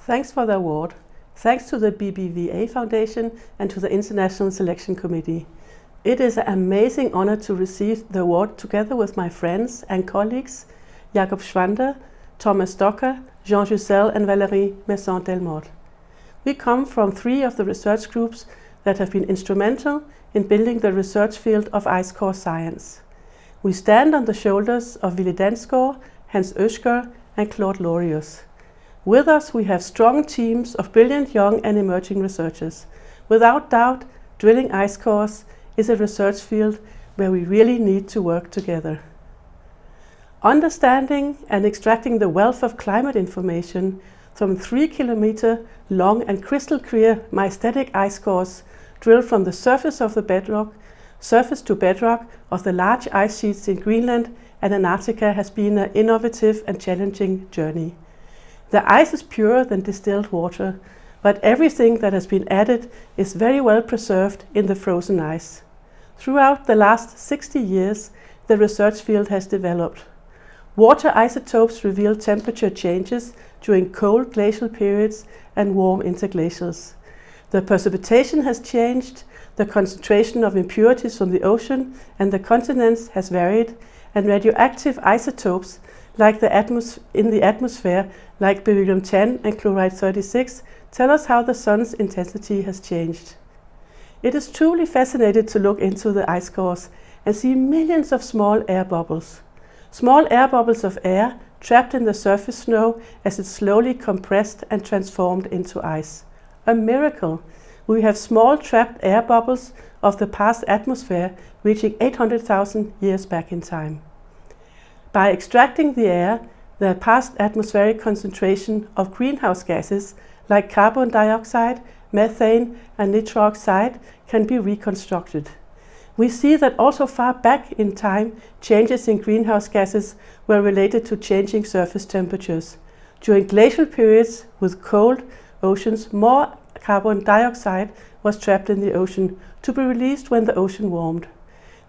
Thanks for the award. Thanks to the BBVA Foundation and to the International Selection Committee. It is an amazing honor to receive the award together with my friends and colleagues, Jakob Schwander, Thomas Docker, Jean Jouzel and Valérie Masson-Delmotte. We come from 3 of the research groups that have been instrumental in building the research field of ice core science. We stand on the shoulders of Willy Dansgaard, Hans Oeschger and Claude Lorius. With us we have strong teams of brilliant young and emerging researchers. Without doubt, drilling ice cores is a research field where we really need to work together. Understanding and extracting the wealth of climate information from 3-kilometer long and crystal clear majestic ice cores drilled from the surface of the bedrock, surface to bedrock of the large ice sheets in Greenland and Antarctica has been an innovative and challenging journey. The ice is purer than distilled water, but everything that has been added is very well preserved in the frozen ice. Throughout the last 60 years, the research field has developed. Water isotopes reveal temperature changes during cold glacial periods and warm interglacials. The precipitation has changed, the concentration of impurities from the ocean and the continents has varied, and radioactive isotopes like in the atmosphere, like beryllium-10 and chloride-36, tell us how the sun's intensity has changed. It is truly fascinating to look into the ice cores and see millions of small air bubbles. Small air bubbles of air trapped in the surface snow as it slowly compressed and transformed into ice. A miracle! We have small trapped air bubbles of the past atmosphere reaching 800,000 years back in time. By extracting the air, the past atmospheric concentration of greenhouse gases like carbon dioxide, methane and nitrous oxide can be reconstructed. We see that also far back in time, changes in greenhouse gases were related to changing surface temperatures. During glacial periods with cold oceans, more carbon dioxide was trapped in the ocean to be released when the ocean warmed.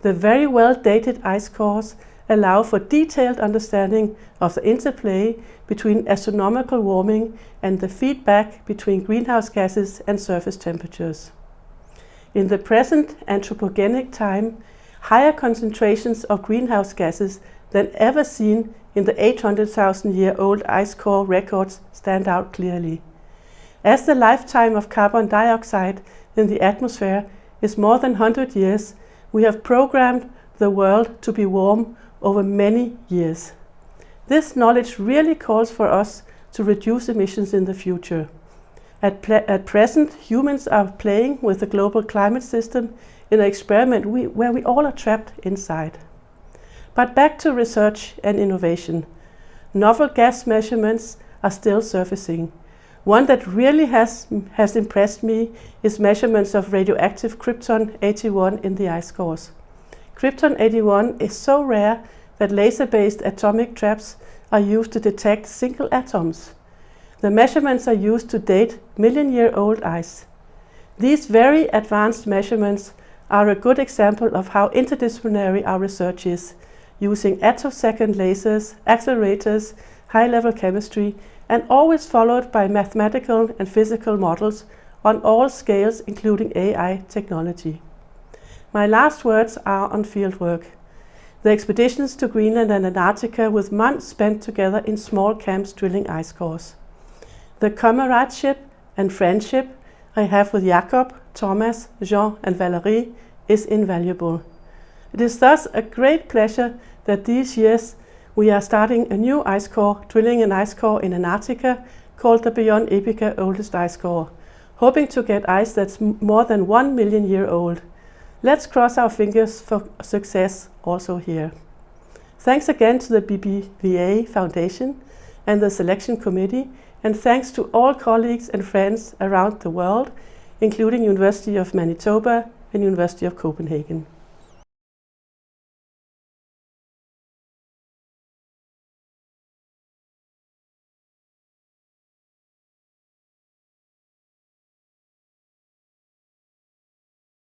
The very well dated ice cores allow for detailed understanding of the interplay between astronomical warming and the feedback between greenhouse gases and surface temperatures. In the present anthropogenic time, higher concentrations of greenhouse gases than ever seen in the 800,000-year-old ice core records stand out clearly. As the lifetime of carbon dioxide in the atmosphere is more than 100 years, we have programmed the world to be warm over many years. This knowledge really calls for us to reduce emissions in the future. At present, humans are playing with the global climate system in an experiment where we all are trapped inside. But back to research and innovation. Novel gas measurements are still surfacing. One that really has impressed me is measurements of radioactive krypton-81 in the ice cores. Krypton-81 is so rare that laser-based atomic traps are used to detect single atoms. The measurements are used to date million-year-old ice. These very advanced measurements are a good example of how interdisciplinary our research is, using attosecond lasers, accelerators, high-level chemistry, and always followed by mathematical and physical models on all scales, including AI technology. My last words are on fieldwork. The expeditions to Greenland and Antarctica with months spent together in small camps drilling ice cores. The comradeship and friendship I have with Jakob, Thomas, Jean and Valérie is invaluable. It is thus a great pleasure that these years we are starting a new ice core, drilling an ice core in Antarctica called the Beyond Epica Oldest Ice Core, hoping to get ice that's more than 1 million years old. Let's cross our fingers for success also here. Thanks again to the BBVA Foundation and the Selection Committee, and thanks to all colleagues and friends around the world, including University of Manitoba and University of Copenhagen.